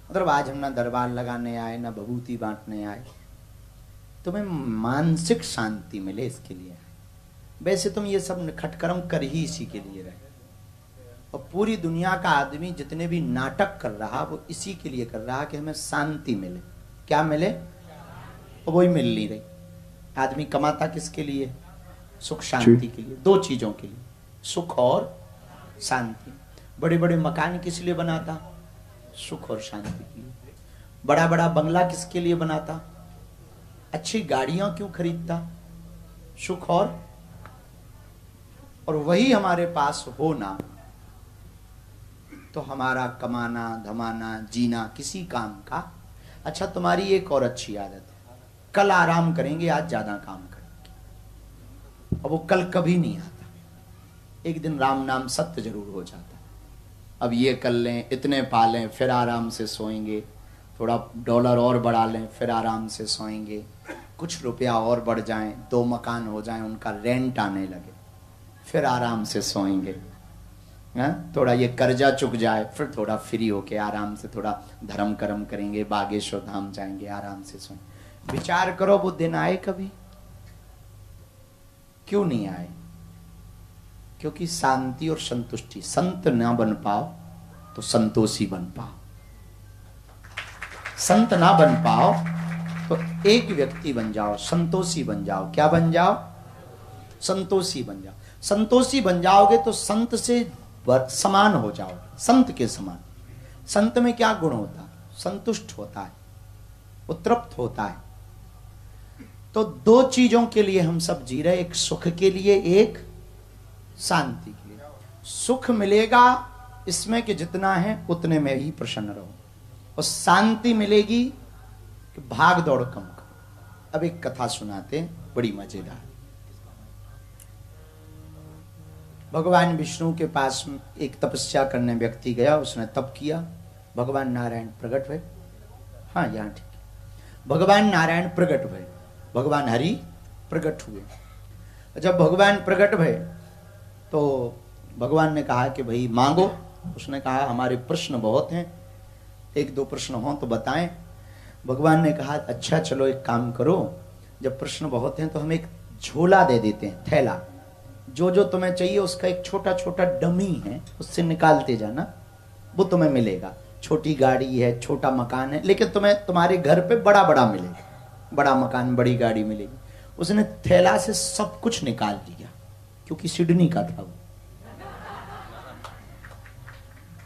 मतलब आज हम ना दरबार लगाने आए ना भभूति बांटने आए, तुम्हें मानसिक शांति मिले इसके लिए। वैसे तुम ये सब खटकर्म कर ही इसी के लिए रहे। और पूरी दुनिया का आदमी जितने भी नाटक कर रहा वो इसी के लिए कर रहा कि हमें शांति मिले। क्या मिले? और वही मिल नहीं रही। आदमी कमाता किसके लिए? सुख शांति के लिए, दो चीजों के लिए, सुख और शांति। बड़े बड़े मकान किस लिए बनाता? सुख और शांति के लिए। बड़ा बड़ा बंगला किसके लिए बनाता? अच्छी गाड़ियां क्यों खरीदता? सुख और वही हमारे पास होना तो हमारा कमाना धमाना जीना किसी काम का। अच्छा, तुम्हारी एक और अच्छी आदत है, कल आराम करेंगे आज ज्यादा काम करेंगे, और वो कल कभी नहीं आता। एक दिन राम नाम सत्य जरूर हो जाता। अब ये कर लें, इतने पालें, फिर आराम से सोएंगे, थोड़ा डॉलर और बढ़ा लें, फिर आराम से सोएंगे, कुछ रुपया और बढ़ जाएं, 2 मकान हो जाएं, उनका रेंट आने लगे, फिर आराम से सोएंगे। थोड़ा ये कर्जा चुक जाए, फिर थोड़ा फ्री होके आराम से थोड़ा धर्म कर्म करेंगे, बागेश्वर धाम जाएंगे, आराम से सोएंगे। विचार करो वो दिन आए कभी? क्यों नहीं आए? क्योंकि शांति और संतुष्टि। संत ना बन पाओ तो संतोषी बन पाओ। संत ना बन पाओ तो एक व्यक्ति बन जाओ, संतोषी बन जाओ। क्या बन जाओ? संतोषी बन जाओ। संतोषी बन जाओगे तो संत से समान हो जाओगे, संत के समान। संत में क्या गुण होता है? संतुष्ट होता है, उत्तृप्त होता है। तो 2 चीजों के लिए हम सब जी रहे, एक सुख के लिए, एक शांति के लिए। सुख मिलेगा इसमें कि जितना है उतने में ही प्रसन्न रहो, और शांति मिलेगी कि भाग दौड़ कम करो। अब एक कथा सुनाते हैं, बड़ी मजेदार। भगवान विष्णु के पास एक तपस्या करने व्यक्ति गया, उसने तप किया, भगवान नारायण प्रकट हुए। हाँ, यहाँ ठीक है। भगवान नारायण प्रकट हुए, भगवान हरि प्रकट हुए। जब भगवान प्रकट हुए तो भगवान ने कहा कि भाई मांगो। उसने कहा हमारे प्रश्न बहुत हैं, 1-2 प्रश्न हो तो बताएं। भगवान ने कहा अच्छा चलो एक काम करो, जब प्रश्न बहुत हैं तो हम एक झोला दे देते हैं, थैला। जो जो तुम्हें चाहिए उसका एक छोटा छोटा डमी है, उससे निकालते जाना, वो तुम्हें मिलेगा। छोटी गाड़ी है, छोटा मकान है, लेकिन तुम्हें तुम्हारे घर पे बड़ा बड़ा मिलेगा, बड़ा मकान बड़ी गाड़ी मिलेगी। उसने थैला से सब कुछ निकाल लिया, क्योंकि सिडनी का था वो।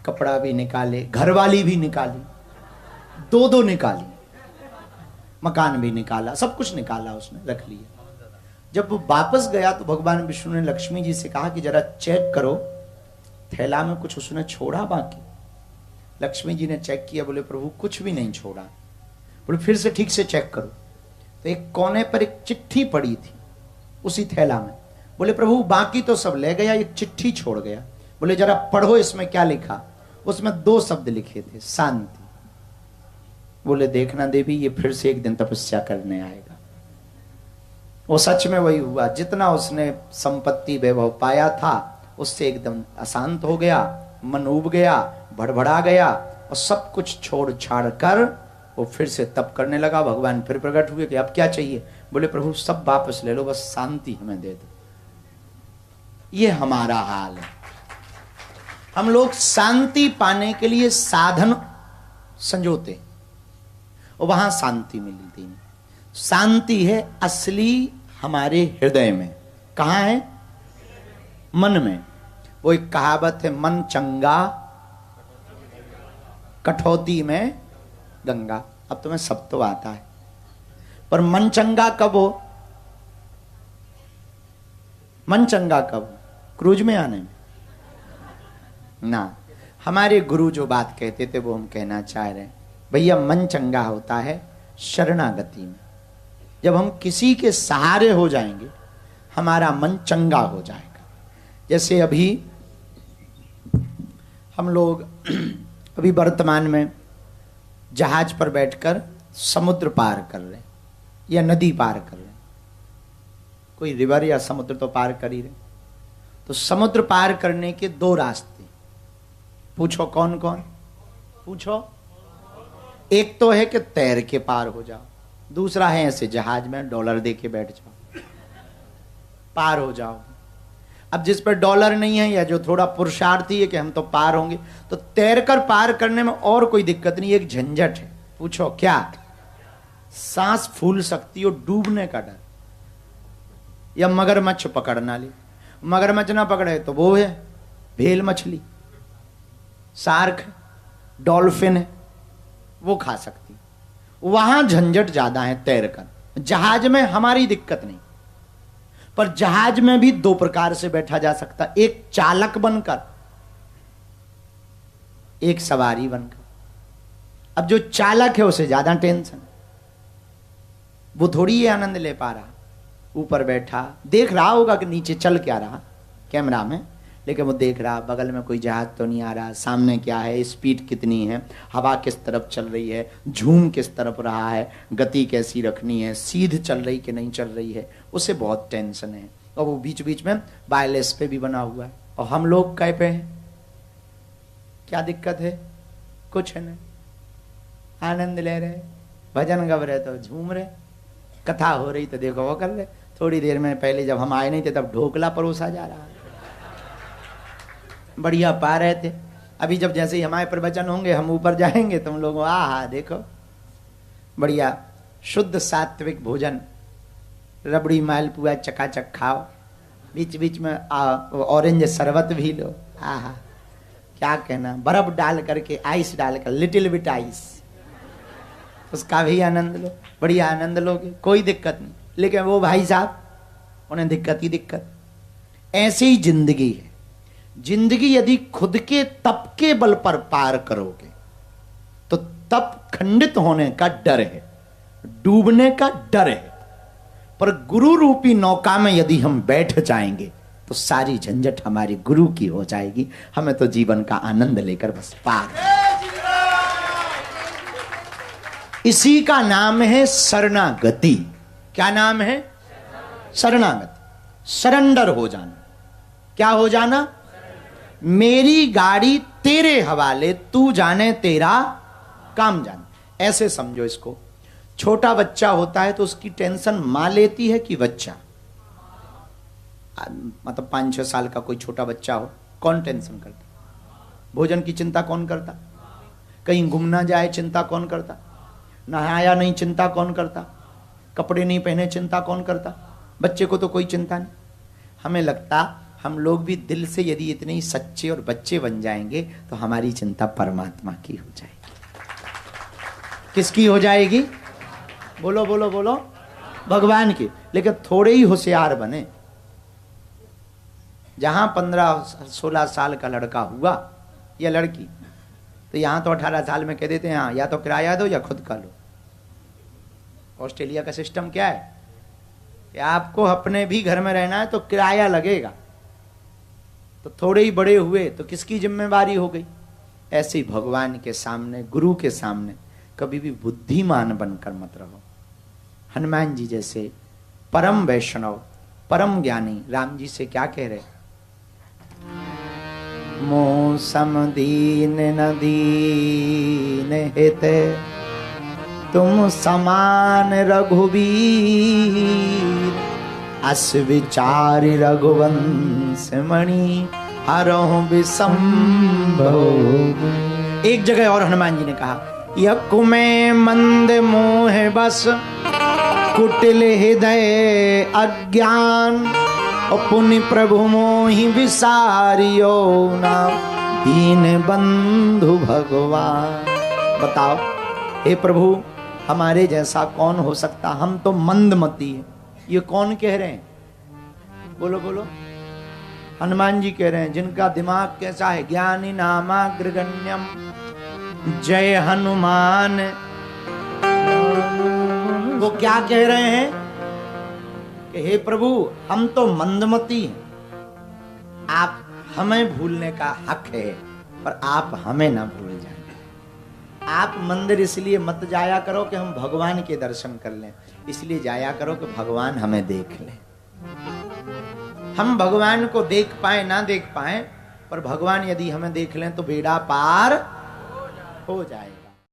कपड़ा भी निकाले, घरवाली भी निकाली, 2-2 निकाली, मकान भी निकाला, सब कुछ निकाला, उसने रख लिया। जब वो वापस गया तो भगवान विष्णु ने लक्ष्मी जी से कहा कि जरा चेक करो थैला में कुछ उसने छोड़ा बाकी। लक्ष्मी जी ने चेक किया, बोले प्रभु कुछ भी नहीं छोड़ा। बोले फिर से ठीक से चेक करो। तो एक कोने पर एक चिट्ठी पड़ी थी उसी थैला में। बोले प्रभु बाकी तो सब ले गया, एक चिट्ठी छोड़ गया। बोले जरा पढ़ो इसमें क्या लिखा। उसमें 2 शब्द लिखे थे, शांति। बोले देखना देवी, ये फिर से एक दिन तपस्या करने आएगा। वो सच में वही हुआ। जितना उसने संपत्ति वैभव पाया था उससे एकदम अशांत हो गया, मन उब गया, भड़बड़ा गया, और सब कुछ छोड़ छाड़ कर वो फिर से तप करने लगा। भगवान फिर प्रकट हुए कि अब क्या चाहिए। बोले प्रभु सब वापस ले लो, बस शांति हमें दे दो। ये हमारा हाल है। हम लोग शांति पाने के लिए साधन संजोते और वहां शांति मिलती नहीं। शांति है असली हमारे हृदय में। कहाँ है? मन में। वो एक कहावत है, मन चंगा कठौती में गंगा। अब तुम्हें सब तो आता है, पर मन चंगा कब हो? मन चंगा कब हो? क्रूज में आने में ना। हमारे गुरु जो बात कहते थे वो हम कहना चाह रहे हैं। भैया मन चंगा होता है शरणागति में। जब हम किसी के सहारे हो जाएंगे हमारा मन चंगा हो जाएगा। जैसे अभी हम लोग अभी वर्तमान में जहाज पर बैठकर समुद्र पार कर रहे हैं या नदी पार कर रहे हैं। कोई रिवर या समुद्र तो पार कर ही रहे। तो समुद्र पार करने के 2 रास्ते। पूछो कौन कौन? पूछो। एक तो है कि तैर के पार हो जाओ, दूसरा है ऐसे जहाज में डॉलर दे के बैठ जाओ, पार हो जाओ। अब जिस पर डॉलर नहीं है या जो थोड़ा पुरुषार्थी है कि हम तो पार होंगे, तो तैरकर पार करने में और कोई दिक्कत नहीं, एक झंझट है। पूछो क्या? सांस फूल सकती हो, डूबने का डर, या मगरमच्छ पकड़ना ले। मगरमच्छ ना पकड़े तो वो है भेल मछली, शार्क, डॉल्फिन है, वो खा सकती। वहां झंझट ज्यादा है तैरकर। जहाज में हमारी दिक्कत नहीं, पर जहाज में भी दो प्रकार से बैठा जा सकता, एक चालक बनकर, एक सवारी बनकर। अब जो चालक है उसे ज्यादा टेंशन, वो थोड़ी ये आनंद ले पा रहा। ऊपर बैठा देख रहा होगा कि नीचे चल क्या रहा कैमरा में, लेकिन वो देख रहा बगल में कोई जहाज तो नहीं आ रहा, सामने क्या है, स्पीड कितनी है, हवा किस तरफ चल रही है, झूम किस तरफ रहा है, गति कैसी रखनी है, सीध चल रही कि नहीं चल रही है, उसे बहुत टेंशन है। और वो बीच बीच में वायरलेस पे भी बना हुआ है, और हम लोग कै पे हैं, क्या दिक्कत है? कुछ है नहीं, आनंद ले रहे, भजन गा रहे तो झूम रहे, कथा हो रही तो देखो वो कर रहे। थोड़ी देर में पहले जब हम आए नहीं थे तब ढोकला परोसा जा रहा, बढ़िया पा रहे थे। अभी जब जैसे ही हमारे प्रवचन होंगे हम ऊपर जाएंगे तुम लोग आहा देखो बढ़िया शुद्ध सात्विक भोजन, रबड़ी मालपुआ चकाचक खाओ, बीच बीच में ऑरेंज शरबत भी लो, आहा क्या कहना, बर्फ डाल करके, आइस डाल कर, लिटिल बिट आइस, उसका भी आनंद लो, बढ़िया आनंद लोगे, कोई दिक्कत नहीं। लेकिन वो भाई साहब उन्हें दिक्कत ही दिक्कत। ऐसे ही जिंदगी है। जिंदगी यदि खुद के तप के बल पर पार करोगे तो तप खंडित होने का डर है, डूबने का डर है, पर गुरु रूपी नौका में यदि हम बैठ जाएंगे तो सारी झंझट हमारी गुरु की हो जाएगी। हमें तो जीवन का आनंद लेकर बस पार। इसी का नाम है शरणागति। क्या नाम है? शरणागति, सरेंडर हो जाना। क्या हो जाना? मेरी गाड़ी तेरे हवाले, तू जाने तेरा काम जाने। ऐसे समझो इसको। छोटा बच्चा होता है तो उसकी टेंशन मां लेती है कि बच्चा? मतलब 5-6 साल का कोई छोटा बच्चा हो, कौन टेंशन करता? भोजन की चिंता कौन करता? कहीं घूम ना जाए चिंता कौन करता? नहाया नहीं चिंता कौन करता? कपड़े नहीं पहने चिंता कौन करता? बच्चे को तो कोई चिंता नहीं। हमें लगता हम लोग भी दिल से यदि इतने ही सच्चे और बच्चे बन जाएंगे तो हमारी चिंता परमात्मा की हो जाएगी। किसकी हो जाएगी? बोलो बोलो बोलो, भगवान की। लेकिन थोड़े ही होशियार बने। जहां 15-16 साल का लड़का हुआ या लड़की, तो यहां तो 18 साल में कह देते हैं हाँ या तो किराया दो या खुद का लो। ऑस्ट्रेलिया का सिस्टम क्या है कि आपको अपने भी घर में रहना है तो किराया लगेगा। तो थोड़े ही बड़े हुए तो किसकी जिम्मेवारी हो गई? ऐसे ही भगवान के सामने, गुरु के सामने कभी भी बुद्धिमान बनकर मत रहो। हनुमान जी जैसे परम वैष्णव, परम ज्ञानी राम जी से क्या कह रहे? मोह समदीन न दीन हित, तुम समान रघुवीर, अस विचार रघुवंश मणि, हरहु विसंभव। एक जगह और हनुमान जी ने कहा, यकु में मंद मोह बस, कुटिल हृदय अज्ञान, पुनि प्रभु मोहि विसारियो नाम, दीन बंधु भगवान। बताओ हे प्रभु, हमारे जैसा कौन हो सकता? हम तो मंदमती हैं। ये कौन कह रहे हैं? बोलो बोलो। हनुमान जी कह रहे हैं, जिनका दिमाग कैसा है? ज्ञानी नामाग्रगण्यम जय हनुमान। वो क्या कह रहे हैं कि हे प्रभु, हम तो मंदमती हैं, आप हमें भूलने का हक है, पर आप हमें ना भूल जाएं। आप मंदिर इसलिए मत जाया करो कि हम भगवान के दर्शन कर लें, इसलिए जाया करो कि भगवान हमें देख लें। हम भगवान को देख पाए ना देख पाए, पर भगवान यदि हमें देख लें तो बेड़ा पार हो जाए।